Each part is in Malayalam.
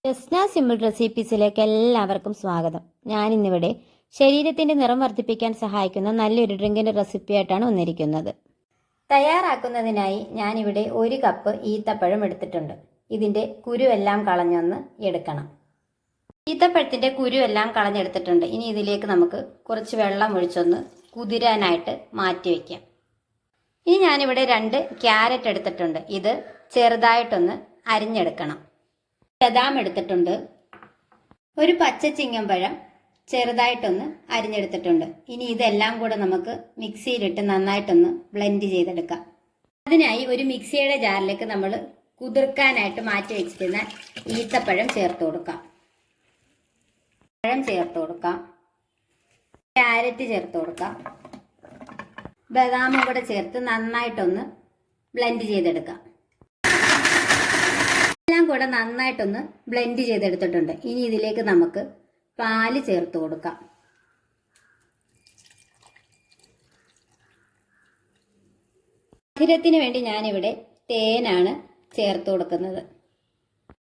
ജസ്ന സിമ്പിൾ റെസിപ്പീസിലേക്ക് എല്ലാവർക്കും സ്വാഗതം. ഞാനിന്നിവിടെ ശരീരത്തിന്റെ നിറം വർദ്ധിപ്പിക്കാൻ സഹായിക്കുന്ന നല്ലൊരു ഡ്രിങ്കിന്റെ റെസിപ്പിയായിട്ടാണ് വന്നിരിക്കുന്നത്. തയ്യാറാക്കുന്നതിനായി ഞാനിവിടെ 1 കപ്പ് ഈത്തപ്പഴം എടുത്തിട്ടുണ്ട്. ഇതിന്റെ കുരുവെല്ലാം കളഞ്ഞൊന്ന് എടുക്കണം. ഈത്തപ്പഴത്തിന്റെ കുരുവെല്ലാം കളഞ്ഞെടുത്തിട്ടുണ്ട്. ഇനി ഇതിലേക്ക് നമുക്ക് കുറച്ച് വെള്ളം ഒഴിച്ചൊന്ന് കുതിരാനായിട്ട് മാറ്റി വയ്ക്കാം. ഇനി ഞാനിവിടെ 2 ക്യാരറ്റ് എടുത്തിട്ടുണ്ട്. ഇത് ചെറുതായിട്ടൊന്ന് അരിഞ്ഞെടുക്കണം. ബദാം എടുത്തിട്ടുണ്ട്. ഒരു പച്ച ചിങ്ങമ്പഴം ചെറുതായിട്ടൊന്ന് അരിഞ്ഞെടുത്തിട്ടുണ്ട്. ഇനി ഇതെല്ലാം കൂടെ നമുക്ക് മിക്സിയിലിട്ട് നന്നായിട്ടൊന്ന് ബ്ലെൻഡ് ചെയ്തെടുക്കാം. അതിനായി ഒരു മിക്സിയുടെ ജാറിലേക്ക് നമ്മൾ കുതിർക്കാനായിട്ട് മാറ്റി വെച്ചിരുന്ന ഈത്തപ്പഴം ചേർത്ത് കൊടുക്കാം. പഴം ചേർത്ത് കൊടുക്കാം. ക്യാരറ്റ് ചേർത്ത് കൊടുക്കാം. ബദാമും കൂടെ ചേർത്ത് നന്നായിട്ടൊന്ന് ബ്ലെൻഡ് ചെയ്തെടുക്കാം. എല്ലാം കൂടെ നന്നായിട്ടൊന്ന് ബ്ലെൻഡ് ചെയ്തെടുത്തിട്ടുണ്ട്. ഇനി ഇതിലേക്ക് നമുക്ക് പാല് ചേർത്ത് കൊടുക്കാം. മധുരത്തിന് വേണ്ടി ഞാനിവിടെ തേനാണ് ചേർത്ത് കൊടുക്കുന്നത്.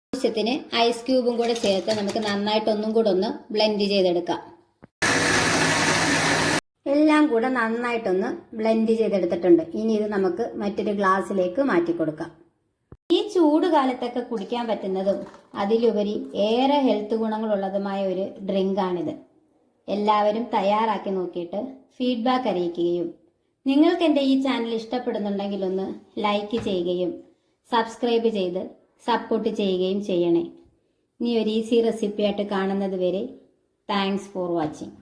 ആവശ്യത്തിന് ഐസ് ക്യൂബും കൂടെ ചേർത്ത് നമുക്ക് നന്നായിട്ടൊന്നും കൂടെ ഒന്ന് ബ്ലെൻഡ് ചെയ്തെടുക്കാം. എല്ലാം കൂടെ നന്നായിട്ടൊന്ന് ബ്ലെൻഡ് ചെയ്തെടുത്തിട്ടുണ്ട്. ഇനി ഇത് നമുക്ക് മറ്റൊരു ഗ്ലാസ്സിലേക്ക് മാറ്റി കൊടുക്കാം. ഈ ചൂട് കാലത്തൊക്കെ കുടിക്കാൻ പറ്റുന്നതും അതിലുപരി ഏറെ ഹെൽത്ത് ഗുണങ്ങളുള്ളതുമായ ഒരു ഡ്രിങ്കാണിത്. എല്ലാവരും തയ്യാറാക്കി നോക്കിയിട്ട് ഫീഡ്ബാക്ക് അറിയിക്കുകയും നിങ്ങൾക്ക് എൻ്റെ ഈ ചാനൽ ഇഷ്ടപ്പെടുന്നുണ്ടെങ്കിൽ ഒന്ന് ലൈക്ക് ചെയ്യുകയും സബ്സ്ക്രൈബ് ചെയ്ത് സപ്പോർട്ട് ചെയ്യുകയും ചെയ്യണേ. ഇനി ഒരു ഈസി റെസിപ്പിയായിട്ട് കാണുന്നത് വരെ താങ്ക്സ് ഫോർ വാച്ചിങ്.